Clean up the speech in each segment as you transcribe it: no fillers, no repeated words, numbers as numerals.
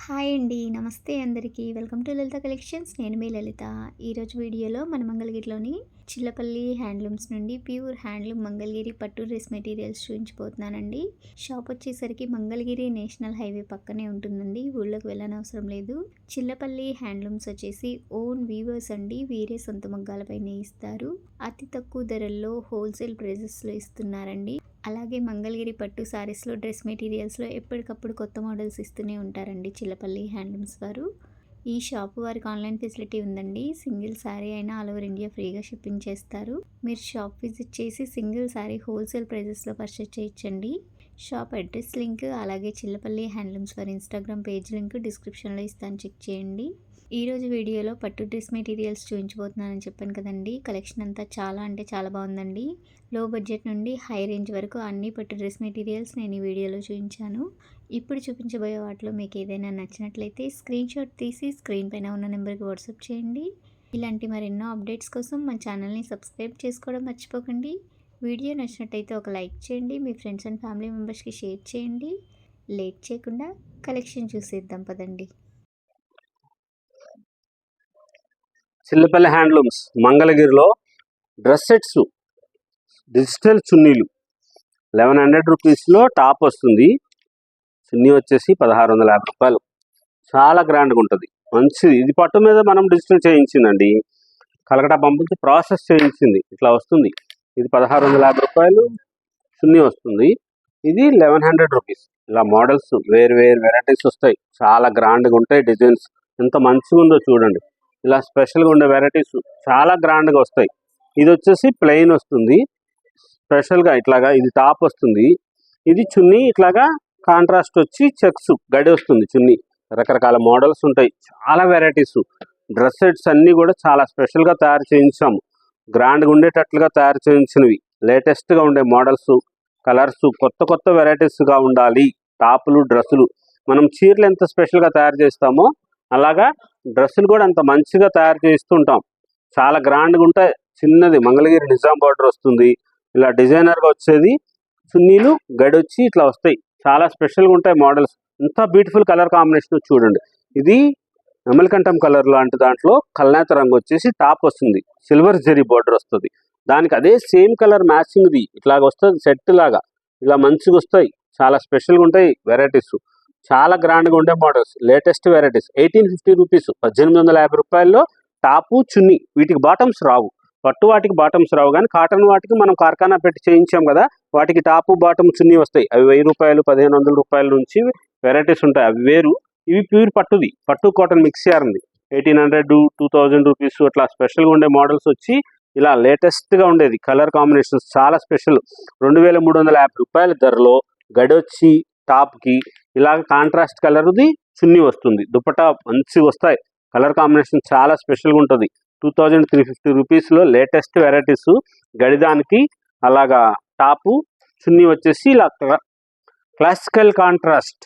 Hi అండి. నమస్తే అందరికీ. Welcome to Lalitha collections. నేను మీ లలిత. ఈరోజు వీడియోలో మన మంగళగిరిలోని చిల్లపల్లి హ్యాండ్లూమ్స్ నుండి ప్యూర్ హ్యాండ్లూమ్ మంగళగిరి పట్టు డ్రెస్ మెటీరియల్స్ చూపించిపోతున్నానండి. షాప్ వచ్చేసరికి మంగళగిరి నేషనల్ హైవే పక్కనే ఉంటుందండి. ఊళ్ళోకి వెళ్ళనవసరం లేదు. చిల్లపల్లి హ్యాండ్లూమ్స్ వచ్చేసి ఓన్ వీవర్స్ అండి. వీరే సొంత మగ్గాలపై నేయిస్తారు. అతి తక్కువ ధరల్లో హోల్సేల్ ప్రైజెస్లో ఇస్తున్నారండి. అలాగే మంగళగిరి పట్టు సారీస్లో డ్రెస్ మెటీరియల్స్లో ఎప్పటికప్పుడు కొత్త మోడల్స్ ఇస్తూనే ఉంటారండి చిల్లపల్లి హ్యాండ్లూమ్స్ వారు. ఈ షాప్ వారికి ఆన్లైన్ ఫెసిలిటీ ఉందండి. సింగిల్ శారీ అయినా ఆల్ ఓవర్ ఇండియా ఫ్రీగా షిప్పింగ్ చేస్తారు. మీరు షాప్ విజిట్ చేసి సింగిల్ శారీ హోల్సేల్ ప్రైజెస్లో పర్చేస్ చేయొచ్చండి. షాప్ అడ్రస్ లింక్ అలాగే చిల్లపల్లి హ్యాండ్లూమ్స్ వారి ఇన్స్టాగ్రామ్ పేజ్ లింక్ డిస్క్రిప్షన్లో ఇస్తాను, చెక్ చేయండి. ఈరోజు వీడియోలో పట్టు డ్రెస్ మెటీరియల్స్ చూపించబోతున్నానని చెప్పాను కదండి. కలెక్షన్ అంతా చాలా అంటే చాలా బాగుందండి. లో బడ్జెట్ నుండి హై రేంజ్ వరకు అన్ని పట్టు డ్రెస్ మెటీరియల్స్ నేను ఈ వీడియోలో చూపించాను. ఇప్పుడు చూపించబోయే వాటిలో మీకు ఏదైనా నచ్చినట్లయితే స్క్రీన్ షాట్ తీసి స్క్రీన్ పైన ఉన్న నెంబర్కి వాట్సాప్ చేయండి. ఇలాంటి మరెన్నో అప్డేట్స్ కోసం మన ఛానల్ని సబ్స్క్రైబ్ చేసుకోవడం మర్చిపోకండి. వీడియో నచ్చినట్టయితే ఒక లైక్ చేయండి. మీ ఫ్రెండ్స్ అండ్ ఫ్యామిలీ మెంబర్స్కి షేర్ చేయండి. లేట్ చేయకుండా కలెక్షన్ చూసేద్దాం పదండి. చిల్లపల్లి హ్యాండ్లూమ్స్ మంగళగిరిలో డ్రెస్ సెట్స్ డిజిటల్ చున్నీలు 1100 రూపీస్లో టాప్ వస్తుంది. చున్నీ వచ్చేసి 1650 రూపాయలు. చాలా గ్రాండ్గా ఉంటుంది, మంచిది. ఇది పట్టు మీద మనం డిజిటల్ చేయించిందండి. కలకటా పంపించి ప్రాసెస్ చేయించింది. ఇట్లా వస్తుంది. ఇది 1650 రూపాయలు చున్నీ వస్తుంది. ఇది 1100 రూపీస్. ఇలా మోడల్స్ వేరు వెరైటీస్ వస్తాయి. చాలా గ్రాండ్గా ఉంటాయి. డిజైన్స్ ఎంత మంచిగా ఉందో చూడండి. ఇలా స్పెషల్గా ఉండే వెరైటీస్ చాలా గ్రాండ్గా వస్తాయి. ఇది వచ్చేసి ప్లెయిన్ వస్తుంది. స్పెషల్గా ఇట్లాగా ఇది టాప్ వస్తుంది. ఇది చున్నీ ఇట్లాగా కాంట్రాస్ట్ వచ్చి చెక్స్ గడి వస్తుంది. చున్నీ రకరకాల మోడల్స్ ఉంటాయి. చాలా వెరైటీస్ డ్రెస్ సెట్స్ అన్నీ కూడా చాలా స్పెషల్గా తయారు చేయించాము. గ్రాండ్గా ఉండేటట్లుగా తయారు చేయించినవి. లేటెస్ట్గా ఉండే మోడల్స్, కలర్స్, కొత్త వెరైటీస్గా ఉండాలి. టాపులు, డ్రెస్సులు మనం చీరలు ఎంత స్పెషల్గా తయారు చేస్తామో అలాగా డ్రెస్సులు కూడా అంత మంచిగా తయారు చేస్తుంటాం. చాలా గ్రాండ్గా ఉంటాయి. చిన్నది మంగళగిరి నిజాం బార్డర్ వస్తుంది. ఇలా డిజైనర్గా వచ్చేది చున్నీలు గడి వచ్చి ఇట్లా వస్తాయి. చాలా స్పెషల్గా ఉంటాయి మోడల్స్. ఇంత బ్యూటిఫుల్ కలర్ కాంబినేషన్ చూడండి. ఇది నెమలికంఠం కలర్ లాంటి దాంట్లో కల్నేత రంగు వచ్చేసి టాప్ వస్తుంది. సిల్వర్ జరీ బార్డర్ వస్తుంది. దానికి అదే సేమ్ కలర్ మ్యాచింగ్ది ఇట్లాగ వస్తుంది. సెట్ లాగా ఇలా మంచిగా వస్తాయి. చాలా స్పెషల్గా ఉంటాయి వెరైటీస్. చాలా గ్రాండ్గా ఉండే మోడల్స్, లేటెస్ట్ వెరైటీస్. 1850 రూపీస్, 1850 రూపాయల్లో టాపు, చున్నీ. వీటికి బాటమ్స్ రావు. పట్టు వాటికి బాటమ్స్ రావు, కానీ కాటన్ వాటికి మనం కార్ఖానా పెట్టి చేయించాం కదా, వాటికి టాపు, బాటమ్, చున్నీ వస్తాయి. అవి 1000 రూపాయలు, 1500 రూపాయల నుంచి వెరైటీస్ ఉంటాయి. అవి వేరు. ఇవి ప్యూర్ పట్టుది. పట్టు కాటన్ మిక్స్ ఉంది. 1800, 2000 రూపీస్ అట్లా స్పెషల్గా ఉండే మోడల్స్ వచ్చి ఇలా లేటెస్ట్గా ఉండేది. కలర్ కాంబినేషన్స్ చాలా స్పెషల్. 2350 రూపాయల ధరలో గడొచ్చి టాప్కి ఇలాగ కాంట్రాస్ట్ కలర్ది చున్నీ వస్తుంది. దుపట్టా మంచిగా వస్తాయి. కలర్ కాంబినేషన్ చాలా స్పెషల్గా ఉంటుంది. 2350 రూపీస్లో లేటెస్ట్ వెరైటీస్. గడిదానికి అలాగా టాపు, చున్నీ వచ్చేసి ఇలా క్లాసికల్ కాంట్రాస్ట్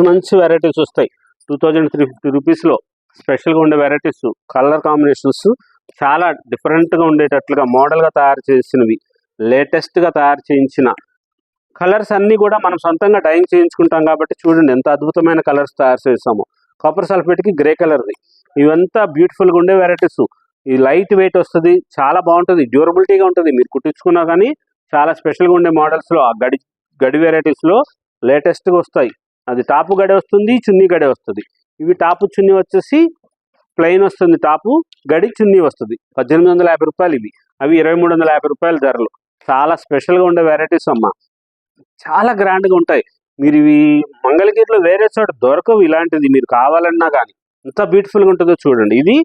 మంచి వెరైటీస్ వస్తాయి. 2350 రూపీస్లో స్పెషల్గా ఉండే వెరైటీస్. కలర్ కాంబినేషన్స్ చాలా డిఫరెంట్గా ఉండేటట్లుగా మోడల్గా తయారు చేసినవి. లేటెస్ట్గా తయారు చేయించిన కలర్స్ అన్నీ కూడా మనం సొంతంగా డైయింగ్ చేయించుకుంటాం కాబట్టి చూడండి ఎంత అద్భుతమైన కలర్స్ తయారు చేసాము. కాపర్ సల్ఫేట్కి గ్రే కలర్ది. ఇవంతా బ్యూటిఫుల్గా ఉండే వెరైటీస్. ఇది లైట్ వెయిట్ వస్తుంది. చాలా బాగుంటుంది. డ్యూరబిలిటీగా ఉంటుంది. మీరు కుట్టించుకున్నా కానీ చాలా స్పెషల్గా ఉండే మోడల్స్లో ఆ గడి వెరైటీస్లో లేటెస్ట్గా వస్తాయి. అది టాపు గడి వస్తుంది, చున్నీ గడి వస్తుంది. ఇవి టాపు, చున్నీ వచ్చేసి ప్లెయిన్ వస్తుంది. టాపు గడి, చున్నీ వస్తుంది. 1850 రూపాయలు ఇవి. అవి 2350 రూపాయల ధరలు. చాలా స్పెషల్గా ఉండే వెరైటీస్ అమ్మ. చాలా గ్రాండ్గా ఉంటాయి. మీరు ఇవి మంగళగిరిలో వేరే చోట దొరకవు. ఇలాంటిది మీరు కావాలన్నా కానీ ఎంత బ్యూటిఫుల్గా ఉంటుందో చూడండి. ఇది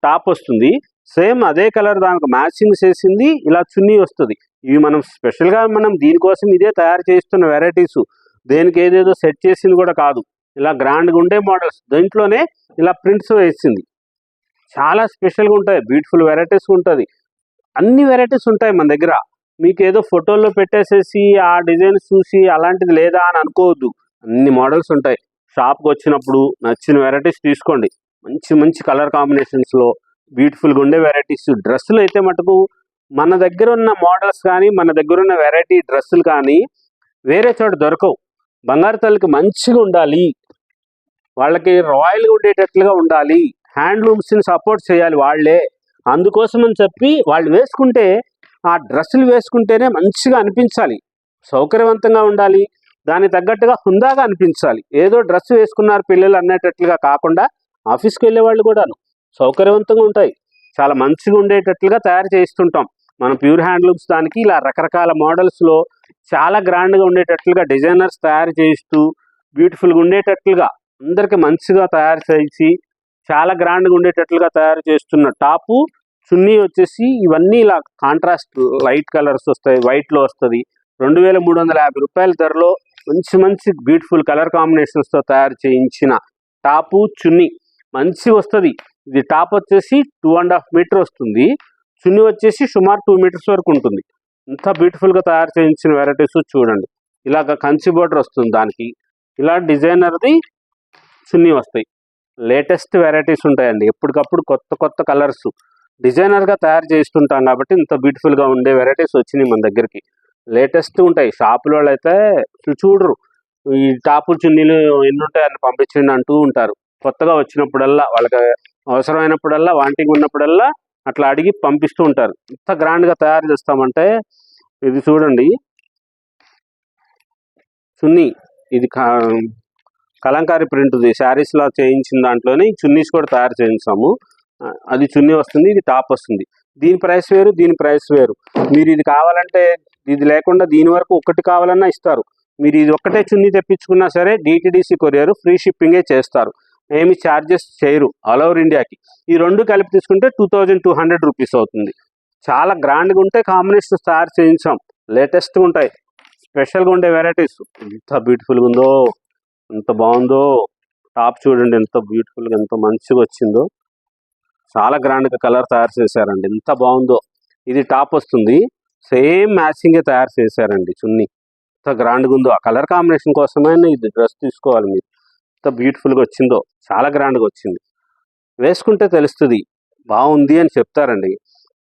టాప్ వస్తుంది. సేమ్ అదే కలర్ దానికి మ్యాచింగ్ చేసింది. ఇలా చున్నీ వస్తుంది. ఇవి మనం స్పెషల్గా మనం దీనికోసం ఇదే తయారు చేస్తున్న వెరైటీస్. దేనికి ఏదేదో సెట్ చేసింది కూడా కాదు. ఇలా గ్రాండ్గా ఉండే మోడల్స్. దీంట్లోనే ఇలా ప్రింట్స్ వేసింది. చాలా స్పెషల్గా ఉంటాయి. బ్యూటిఫుల్ వెరైటీస్ ఉంటుంది. అన్ని వెరైటీస్ ఉంటాయి మన దగ్గర. మీకు ఏదో ఫోటోల్లో పెట్టేసేసి ఆ డిజైన్ చూసి అలాంటిది లేదా అని అనుకోవద్దు. అన్ని మోడల్స్ ఉంటాయి. షాప్కి వచ్చినప్పుడు నచ్చిన వెరైటీస్ తీసుకోండి. మంచి కలర్ కాంబినేషన్స్లో బ్యూటిఫుల్గా ఉండే వెరైటీస్. డ్రెస్సులు అయితే మటుకు మన దగ్గర ఉన్న మోడల్స్ కానీ మన దగ్గర ఉన్న వెరైటీ డ్రెస్సులు కానీ వేరే చోట దొరకవు. బంగారు తల్లికి మంచిగా ఉండాలి, వాళ్ళకి రాయల్గా ఉండేటట్లుగా ఉండాలి, హ్యాండ్లూమ్స్ని సపోర్ట్ చేయాలి వాళ్ళే. అందుకోసం అని చెప్పి వాళ్ళు వేసుకుంటే ఆ డ్రెస్సులు వేసుకుంటేనే మంచిగా అనిపించాలి, సౌకర్యవంతంగా ఉండాలి, దానికి తగ్గట్టుగా హుందాగా అనిపించాలి. ఏదో డ్రెస్ వేసుకున్నారు పిల్లలు అన్నట్టుగా కాకుండా ఆఫీస్కి వెళ్ళే వాళ్ళు కూడాను సౌకర్యవంతంగా ఉంటాయి, చాలా మంచిగా ఉండేటట్లుగా తయారు చేస్తుంటాం మనం ప్యూర్ హ్యాండ్లూమ్స్. దానికి ఇలా రకరకాల మోడల్స్లో చాలా గ్రాండ్గా ఉండేటట్లుగా డిజైనర్స్ తయారు చేస్తూ బ్యూటిఫుల్గా ఉండేటట్లుగా అందరికి మంచిగా తయారు చేసి చాలా గ్రాండ్గా ఉండేటట్లుగా తయారు చేస్తున్న టాపు చున్నీ వచ్చేసి ఇవన్నీ ఇలా కాంట్రాస్ట్ లైట్ కలర్స్ వస్తాయి, వైట్లో వస్తుంది. 2350 రూపాయల ధరలో మంచి మంచి బ్యూటిఫుల్ కలర్ కాంబినేషన్స్తో తయారు చేయించిన టాపు చున్నీ మంచి వస్తుంది. ఇది టాప్ వచ్చేసి 2.5 మీటర్ వస్తుంది, చున్నీ వచ్చేసి సుమారు 2 మీటర్స్ వరకు ఉంటుంది. ఇంత బ్యూటిఫుల్గా తయారు చేయించిన వెరైటీస్ చూడండి. ఇలాగ కంచి బోర్డర్ వస్తుంది, దానికి ఇలా డిజైనర్ది చున్నీ వస్తాయి. లేటెస్ట్ వెరైటీస్ ఉంటాయండి, ఎప్పటికప్పుడు కొత్త కొత్త కలర్స్ డిజైనర్గా తయారు చేస్తుంటాం కాబట్టి ఇంత బ్యూటిఫుల్గా ఉండే వెరైటీస్ వచ్చినాయి మన దగ్గరికి. లేటెస్ట్ ఉంటాయి. షాపుల వాళ్ళు అయితే చూడరు, ఈ టాపు చున్నీలు ఎన్ని ఉంటాయని పంపించండి అంటూ ఉంటారు. కొత్తగా వచ్చినప్పుడల్లా వాళ్ళకి అవసరమైనప్పుడల్లా వాంటింగ్ ఉన్నప్పుడల్లా అట్లా అడిగి పంపిస్తూ ఉంటారు. ఇంత గ్రాండ్గా తయారు చేస్తామంటే ఇది చూడండి చున్నీ, ఇది కలంకారీ ప్రింట్ది శారీస్లో చేయించిన దాంట్లోనే చున్నీస్ కూడా తయారు చేయించాము. అది చున్నీ వస్తుంది, ఇది టాప్ వస్తుంది. దీని ప్రైస్ వేరు, దీని ప్రైస్ వేరు. మీరు ఇది కావాలంటే ఇది లేకుండా దీని వరకు ఒకటి కావాలన్నా ఇస్తారు. మీరు ఇది ఒక్కటే చున్నీ తెప్పించుకున్నా సరే డిటిడిసి కొరియర్ ఫ్రీ షిప్పింగే చేస్తారు, ఏమి ఛార్జెస్ చేయరు ఆల్ ఓవర్ ఇండియాకి. ఈ రెండు కలిపి తీసుకుంటే 2200 రూపీస్ అవుతుంది. చాలా గ్రాండ్గా ఉంటే కాంబినేషన్స్ తయారు చేయించాం, లేటెస్ట్గా ఉంటాయి, స్పెషల్గా ఉండే వెరైటీస్. ఎంత బ్యూటిఫుల్గా ఉందో, ఎంత బాగుందో టాప్ చూడండి, ఎంత బ్యూటిఫుల్గా ఎంత మంచిగా వచ్చిందో. చాలా గ్రాండ్గా కలర్ తయారు చేశారండి, ఎంత బాగుందో. ఇది టాప్ వస్తుంది, సేమ్ మ్యాచింగే తయారు చేశారండి చున్నీ. ఎంత గ్రాండ్గా ఉందో, ఆ కలర్ కాంబినేషన్ కోసమైనా ఇది డ్రెస్ తీసుకోవాలి మీరు. ఎంత బ్యూటిఫుల్గా వచ్చిందో, చాలా గ్రాండ్గా వచ్చింది. వేసుకుంటే తెలుస్తుంది, బాగుంది అని చెప్తారండి.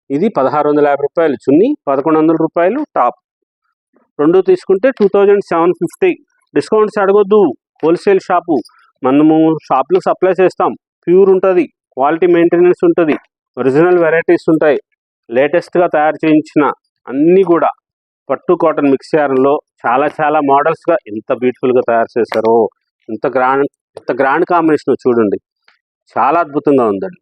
ఇది 1650 రూపాయలు చున్నీ, 1100 రూపాయలు టాప్. రెండు తీసుకుంటే 2750. డిస్కౌంట్స్ అడగొద్దు, హోల్సేల్ షాపు, మనము షాప్లో సప్లై చేస్తాం. ప్యూర్ ఉంటుంది, క్వాలిటీ మెయింటెనెన్స్ ఉంటుంది, ఒరిజినల్ వెరైటీస్ ఉంటాయి, లేటెస్ట్గా తయారు చేయించిన అన్నీ కూడా పట్టు కాటన్ మిక్స్ యార్న్లో చాలా చాలా మోడల్స్గా ఎంత బ్యూటిఫుల్గా తయారు చేశారో. ఎంత గ్రాండ్ కాంబినేషన్ చూడండి, చాలా అద్భుతంగా ఉందండి.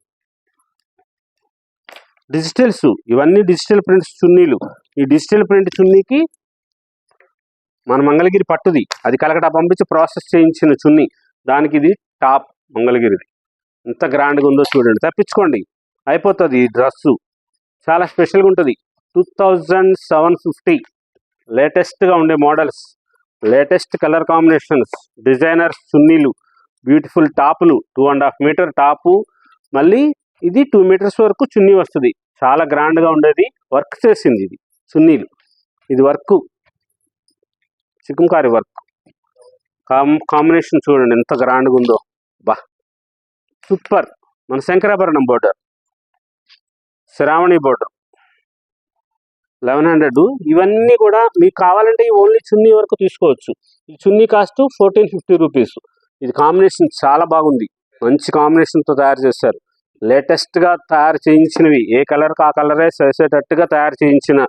డిజిటల్స్, ఇవన్నీ డిజిటల్ ప్రింట్స్ చున్నీలు. ఈ డిజిటల్ ప్రింట్ చున్నీకి మన మంగళగిరి పట్టుది, అది కలకటా పంపించి ప్రాసెస్ చేయించిన చున్నీ, దానికి ఇది టాప్ మంగళగిరిది. ఎంత గ్రాండ్గా ఉందో చూడండి, తప్పించుకోండి అయిపోతుంది. ఈ డ్రెస్సు చాలా స్పెషల్గా ఉంటుంది. 2750. లేటెస్ట్గా ఉండే models, latest colour combinations, designers చున్నీలు, బ్యూటిఫుల్ టాపులు. 2.5 మీటర్ టాపు, మళ్ళీ ఇది 2 మీటర్స్ వరకు చున్నీ వస్తుంది. చాలా గ్రాండ్గా ఉండేది, వర్క్ చేసింది ఇది చున్నీలు. ఇది వర్క్ చికంకారీ వర్క్ కాంబినేషన్ చూడండి ఎంత గ్రాండ్గా ఉందో. బా సూపర్. మన శంకరాభరణం బోర్డర్, శ్రావణి బోర్డర్ 1100. ఇవన్నీ కూడా మీకు కావాలంటే ఈ ఓన్లీ చున్నీ వరకు తీసుకోవచ్చు. ఈ చున్నీ కాస్ట్ 1450 రూపీస్. ఇది కాంబినేషన్ చాలా బాగుంది, మంచి కాంబినేషన్తో తయారు చేశారు. లేటెస్ట్గా తయారు చేయించినవి, ఏ కలర్కి ఆ కలరే చేసేటట్టుగా తయారు చేయించిన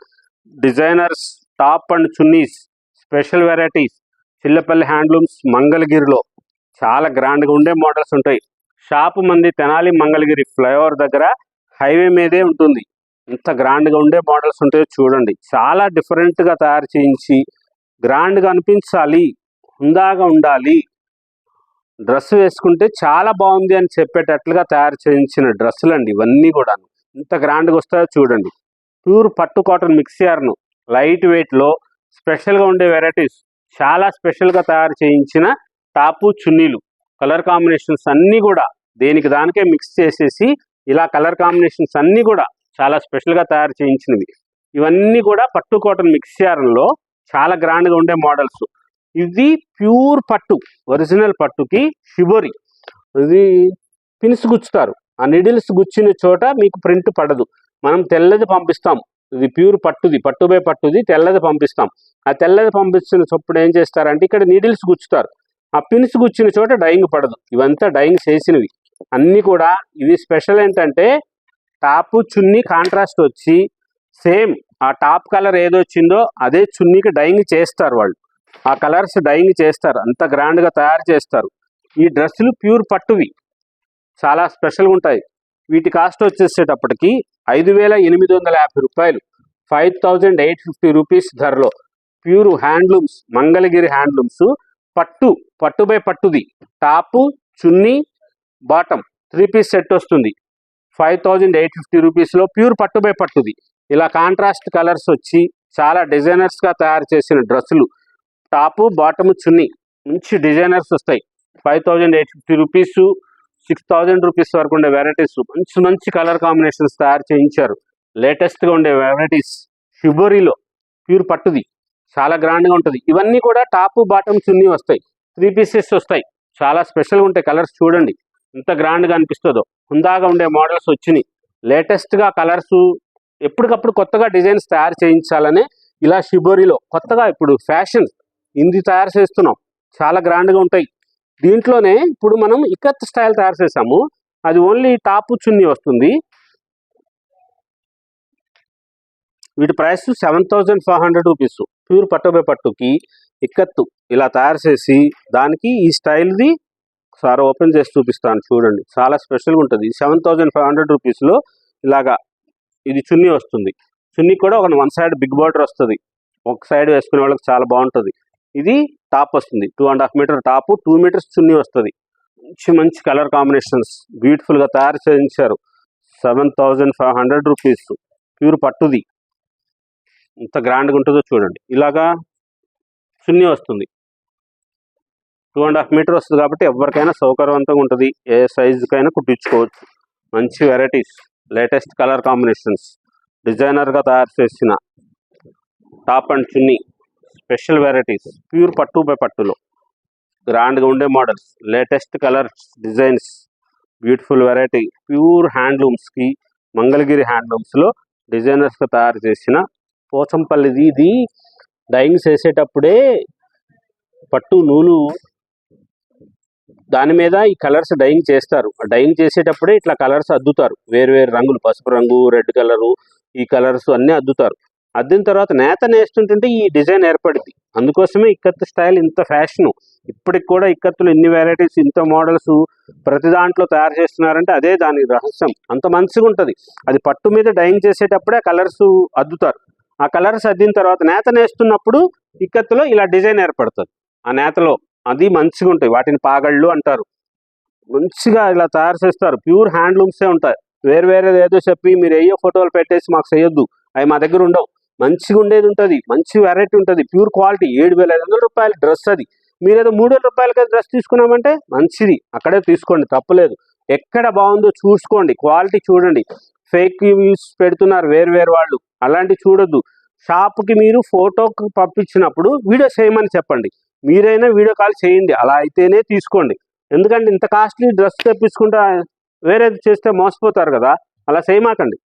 designers top and chunnis, special varieties. Chillapalli handlooms మంగళగిరిలో చాలా గ్రాండ్గా ఉండే మోడల్స్ ఉంటాయి. షాపు మంది తెనాలి మంగళగిరి ఫ్లైఓవర్ దగ్గర హైవే మీదే ఉంటుంది. ఎంత గ్రాండ్గా ఉండే మోడల్స్ ఉంటాయో చూడండి. చాలా డిఫరెంట్గా తయారు చేయించి గ్రాండ్గా అనిపించాలి, హుందాగా ఉండాలి, డ్రెస్ వేసుకుంటే చాలా బాగుంది అని చెప్పేటట్లుగా తయారు చేయించిన డ్రెస్సులు అండి ఇవన్నీ కూడా. ఎంత గ్రాండ్గా వస్తాయో చూడండి. ప్యూర్ పట్టు కాటన్ మిక్స్ యార్న్, లైట్ వెయిట్లో స్పెషల్గా ఉండే వెరైటీస్, చాలా స్పెషల్గా తయారు చేయించిన టాపు చున్నీలు. కలర్ కాంబినేషన్స్ అన్నీ కూడా దేనికి దానికే మిక్స్ చేసేసి ఇలా కలర్ కాంబినేషన్స్ అన్నీ కూడా చాలా స్పెషల్గా తయారు చేయించినవి. ఇవన్నీ కూడా పట్టు కాటన్ మిక్స్ యార్న్లో చాలా గ్రాండ్గా ఉండే మోడల్స్. ఇది ప్యూర్ పట్టు, ఒరిజినల్ పట్టుకి షిబోరి, ఇది పిన్స్ గుచ్చుతారు. ఆ నిడిల్స్ గుచ్చిన చోట మీకు ప్రింట్ పడదు. మనం తెల్లది పంపిస్తాం, ఇది ప్యూర్ పట్టుది, పట్టుబై పట్టుది తెల్లది పంపిస్తాం. ఆ తెల్లది పంపించిన చొప్పుడు ఏం చేస్తారంటే ఇక్కడ నీడిల్స్ గుచ్చుతారు. ఆ పిన్స్ గుచ్చిన చోట డైయింగ్ పడదు. ఇవంతా డైయింగ్ చేసినవి అన్నీ కూడా. ఇవి స్పెషల్ ఏంటంటే టాపు చున్నీ కాంట్రాస్ట్ వచ్చి సేమ్ ఆ టాప్ కలర్ ఏదొచ్చిందో అదే చున్నీకి డైయింగ్ చేస్తారు వాళ్ళు. ఆ కలర్స్ డైయింగ్ చేస్తారు, అంత గ్రాండ్గా తయారు చేస్తారు. ఈ డ్రెస్సులు ప్యూర్ పట్టువి, చాలా స్పెషల్గా ఉంటాయి. వీటి కాస్ట్ వచ్చేసేటప్పటికి 5,850 రూపాయలు, 5,850 రూపీస్ ధరలో ప్యూర్ హ్యాండ్లూమ్స్, మంగళగిరి హ్యాండ్లూమ్స్. పట్టు బై పట్టుది, టాపు చున్నీ బాటమ్ 3 పీస్ సెట్ వస్తుంది. 5,850 రూపీస్లో ప్యూర్ పట్టు బై పట్టుది. ఇలా కాంట్రాస్ట్ కలర్స్ వచ్చి చాలా డిజైనర్స్గా తయారు చేసిన డ్రెస్సులు, టాపు బాటము చున్నీ మంచి డిజైనర్స్ వస్తాయి. 5,850 రూపీస్, 6,000 రూపీస్ వరకు ఉండే వెరైటీస్, మంచి మంచి కలర్ కాంబినేషన్స్ తయారు చేయించారు. లేటెస్ట్గా ఉండే వెరైటీస్ షిబోరీలో ప్యూర్ పట్టుది, చాలా గ్రాండ్గా ఉంటుంది. ఇవన్నీ కూడా టాపు బాటమ్ చున్నీ వస్తాయి, 3 పీసెస్ వస్తాయి. చాలా స్పెషల్గా ఉంటాయి కలర్స్. చూడండి ఎంత గ్రాండ్గా అనిపిస్తుందో. హుందాగా ఉండే మోడల్స్ వచ్చినాయి. లేటెస్ట్గా కలర్స్, ఎప్పటికప్పుడు కొత్తగా డిజైన్స్ తయారు చేయించాలనే ఇలా షిబోరీలో కొత్తగా ఇప్పుడు ఫ్యాషన్ ఇది తయారు చేస్తున్నాం. చాలా గ్రాండ్గా ఉంటాయి. దీంట్లోనే ఇప్పుడు మనం ఇక్కత్ స్టైల్ తయారు చేసాము. అది ఓన్లీ టాపు చున్నీ వస్తుంది. వీటి ప్రైస్ 7,500 రూపీస్. ప్యూర్ పట్టు బై పట్టుకి ఇక్కత్తు ఇలా తయారు చేసి దానికి ఈ స్టైల్ది సార్ ఓపెన్ చేసి చూపిస్తాను చూడండి. చాలా స్పెషల్గా ఉంటుంది. 7,500 రూపీస్లో ఇలాగా ఇది చున్నీ వస్తుంది. చున్నీ కూడా ఒక 1 సైడ్ బిగ్ బార్డర్ వస్తుంది. ఒక సైడ్ వేసుకునే వాళ్ళకి చాలా బాగుంటుంది. ఇది టాప్ వస్తుంది, 2.5 మీటర్ టాపు, 2 మీటర్స్ చున్నీ వస్తుంది. మంచి మంచి కలర్ కాంబినేషన్స్ బ్యూటిఫుల్గా తయారు చేయించారు. 7,500 రూపీస్ ప్యూర్ పట్టుది. ఎంత గ్రాండ్గా ఉంటుందో చూడండి. ఇలాగా చున్నీ వస్తుంది, 2.5 మీటర్ వస్తుంది కాబట్టి ఎవరికైనా సౌకర్యవంతంగా ఉంటుంది. ఏ సైజుకైనా కుట్టించుకోవచ్చు. మంచి వెరైటీస్, లేటెస్ట్ కలర్ కాంబినేషన్స్, డిజైనర్గా తయారు చేసిన టాప్ అండ్ చున్నీ, స్పెషల్ వెరైటీస్ ప్యూర్ పట్టు బై పట్టులో గ్రాండ్గా ఉండే models, latest colours, designs, beautiful variety. Pure హ్యాండ్లూమ్స్కి మంగళగిరి హ్యాండ్లూమ్స్లో డిజైనర్స్గా తయారు చేసిన పోచంపల్లిది. ఇది డైయింగ్ చేసేటప్పుడే పట్టు నూలు దాని మీద ఈ కలర్స్ డైయింగ్ చేస్తారు. డైయింగ్ చేసేటప్పుడే ఇట్లా కలర్స్ అద్దుతారు, వేరు వేరు రంగులు, పసుపు రంగు, రెడ్ కలరు, ఈ కలర్స్ అన్నీ అద్దుతారు. అద్దిన తర్వాత నేత నేస్తుంటుంటే ఈ డిజైన్ ఏర్పడింది. అందుకోసమే ఇక్కత్ స్టైల్ ఇంత ఫ్యాషను. ఇప్పటికి కూడా ఇక్కత్తులు ఇన్ని వెరైటీస్, ఇంత మోడల్స్ ప్రతి దాంట్లో తయారు చేస్తున్నారంటే అదే దాని రహస్యం. అంత మంచిగా ఉంటుంది. అది పట్టు మీద డైయింగ్ చేసేటప్పుడే కలర్స్ అద్దుతారు. ఆ కలర్స్ అద్దిన తర్వాత నేత నేస్తున్నప్పుడు ఇక్కత్తులో ఇలా డిజైన్ ఏర్పడుతుంది. ఆ నేతలో అది మంచిగా ఉంటాయి. వాటిని పాగళ్ళు అంటారు. మంచిగా ఇలా తయారు చేస్తారు. ప్యూర్ హ్యాండ్లూమ్సే ఉంటాయి. వేరు వేరేది ఏదో చెప్పి మీరు ఏయో ఫోటోలు పెట్టేసి మాకు చేయొద్దు, అవి మా దగ్గర ఉండవు. మంచిగా ఉండేది ఉంటుంది, మంచి వెరైటీ ఉంటుంది, ప్యూర్ క్వాలిటీ. 7,500 రూపాయల డ్రెస్ అది. మీరేదో 3,000 రూపాయలకి డ్రెస్ తీసుకున్నామంటే మంచిది, అక్కడే తీసుకోండి, తప్పలేదు. ఎక్కడ బాగుందో చూసుకోండి, క్వాలిటీ చూడండి. ఫేక్ యూస్ పెడుతున్నారు వేరు వేరు వాళ్ళు, అలాంటివి చూడొద్దు. షాప్కి మీరు ఫోటోకి పంపించినప్పుడు వీడియో చేయమని చెప్పండి. మీరైనా వీడియో కాల్ చేయండి, అలా అయితేనే తీసుకోండి. ఎందుకంటే ఇంత కాస్ట్లీ డ్రెస్ తెప్పించుకుంటే వేరేది చేస్తే మోసపోతారు కదా, అలా చేయమాకండి.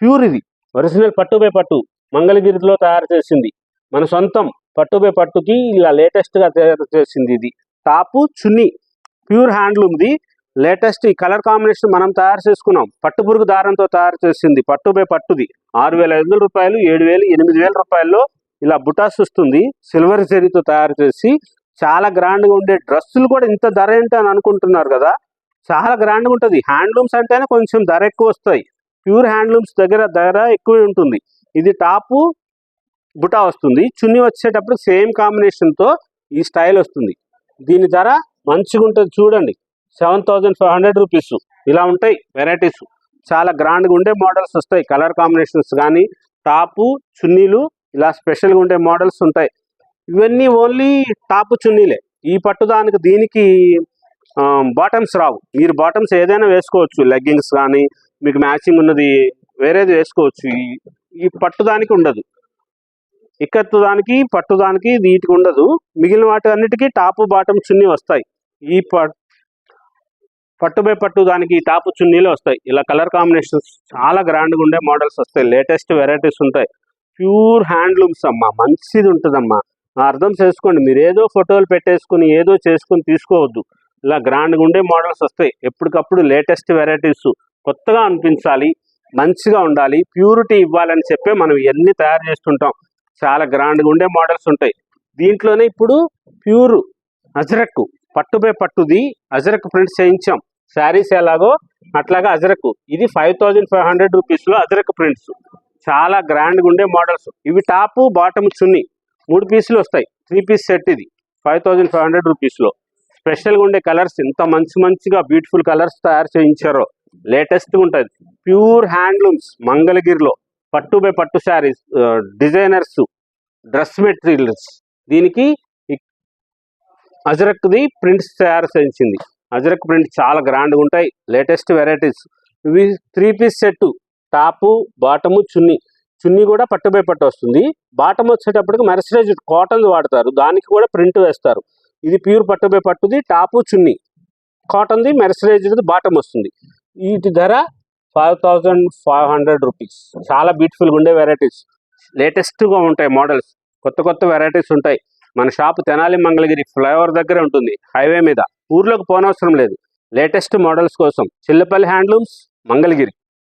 ప్యూర్ ఇది ఒరిజినల్ పట్టు బై పట్టు, మంగళగిరిలో తయారు చేసింది. మన సొంతం పట్టు బై పట్టుకి ఇలా లేటెస్ట్గా తయారు చేసింది. ఇది టాపు చున్నీ ప్యూర్ హ్యాండ్లూమ్ది. లేటెస్ట్ ఈ కలర్ కాంబినేషన్ మనం తయారు చేసుకున్నాం. పట్టుపురుగు దారంతో తయారు చేసింది, పట్టు బై పట్టుది. 6,500 రూపాయలు, 7,000, 8,000 రూపాయల్లో ఇలా బుటాస్ వస్తుంది. సిల్వర్ జరీతో తయారు చేసి చాలా గ్రాండ్గా ఉండే డ్రెస్సులు కూడా ఇంత ధర ఏంటి అని అనుకుంటున్నారు కదా, చాలా గ్రాండ్గా ఉంటుంది. హ్యాండ్లూమ్స్ అంటేనే కొంచెం ధర ఎక్కువ వస్తాయి. ప్యూర్ హ్యాండ్లూమ్స్ దగ్గర ధర ఎక్కువ ఉంటుంది. ఇది టాపు బుటా వస్తుంది, చున్నీ వచ్చేటప్పుడు సేమ్ కాంబినేషన్తో ఈ స్టైల్ వస్తుంది. దీని ధర మంచిగా ఉంటుంది. చూడండి, 7,500 రూపీస్. ఇలా ఉంటాయి వెరైటీస్, చాలా గ్రాండ్గా ఉండే మోడల్స్ వస్తాయి. కలర్ కాంబినేషన్స్ కానీ టాపు చున్నీలు ఇలా స్పెషల్గా ఉండే మోడల్స్ ఉంటాయి. ఇవన్నీ ఓన్లీ టాపు చున్నీలే. ఈ పట్టుదానికి దీనికి బాటమ్స్ రావు. మీరు బాటమ్స్ ఏదైనా వేసుకోవచ్చు, లెగ్గింగ్స్ కానీ మీకు మ్యాచింగ్ ఉన్నది వేరేది వేసుకోవచ్చు. ఈ పట్టుదానికి ఉండదు. ఇక్కత్తు దానికి పట్టుదానికి వీటికి ఉండదు. మిగిలిన వాటి అన్నిటికీ టాపు బాటమ్ చున్నీ వస్తాయి. ఈ పట్టు బై పట్టు దానికి టాపు చున్నీలు వస్తాయి. ఇలా కలర్ కాంబినేషన్స్ చాలా గ్రాండ్గా ఉండే మోడల్స్ వస్తాయి. లేటెస్ట్ వెరైటీస్ ఉంటాయి. ప్యూర్ హ్యాండ్లూమ్స్ అమ్మా, మంచిది ఉంటుందమ్మా. అర్థం చేసుకోండి. మీరు ఏదో ఫోటోలు పెట్టేసుకుని ఏదో చేసుకుని తీసుకోవద్దు. ఇలా గ్రాండ్గా ఉండే మోడల్స్ వస్తాయి. ఎప్పటికప్పుడు లేటెస్ట్ వెరైటీస్ కొత్తగా అనిపించాలి, మంచిగా ఉండాలి, ప్యూరిటీ ఇవ్వాలని చెప్పే మనం ఇవన్నీ తయారు చేస్తుంటాం. చాలా గ్రాండ్గా ఉండే మోడల్స్ ఉంటాయి. దీంట్లోనే ఇప్పుడు ప్యూర్ అజరక్ పట్టుపై పట్టుది అజరక్ ప్రింట్స్ చేయించాం. శారీస్ ఎలాగో అట్లాగా అజరక్. ఇది 5500 రూపీస్లో అజరక్ ప్రింట్స్. చాలా గ్రాండ్గా ఉండే మోడల్స్. ఇవి టాపు బాటమ్ చున్నీ 3 పీసులు వస్తాయి. 3 పీస్ సెట్. ఇది 5500 రూపీస్లో. స్పెషల్గా ఉండే కలర్స్, ఇంత మంచిగా బ్యూటిఫుల్ కలర్స్ తయారు చేయించారో. లేటెస్ట్గా ఉంటుంది. ప్యూర్ హ్యాండ్లూమ్స్ మంగళగిరిలో పట్టు బై పట్టు శారీస్, డిజైనర్స్, డ్రెస్ మెటీరియల్స్. దీనికి అజరక్ది ప్రింట్స్ తయారు చేయించింది. అజరక్ ప్రింట్ చాలా గ్రాండ్గా ఉంటాయి. Latest varieties. ఇవి 3 పీస్ సెట్. టాపు బాటము చున్నీ. చున్నీ కూడా పట్టు బై పట్టు వస్తుంది. బాటమ్ వచ్చేటప్పటికి మెర్సరైజ్ కాటన్ వాడతారు, దానికి కూడా ప్రింట్ వేస్తారు. ఇది ప్యూర్ పట్టు బై పట్టుది టాపు చున్నీ. కాటన్ది మెర్సరైజ్ది బాటమ్ వస్తుంది. వీటి ధర 5500 రూపీస్. చాలా బ్యూటిఫుల్గా ఉండే వెరైటీస్, లేటెస్ట్గా ఉంటాయి మోడల్స్. కొత్త వెరైటీస్ ఉంటాయి. మన షాప్ తెనాలి మంగళగిరి ఫ్లైఓవర్ దగ్గర ఉంటుంది, హైవే మీద. ఊర్లోకి పోనవసరం లేదు. లేటెస్ట్ మోడల్స్ కోసం చిల్లపల్లి హ్యాండ్లూమ్స్ మంగళగిరి.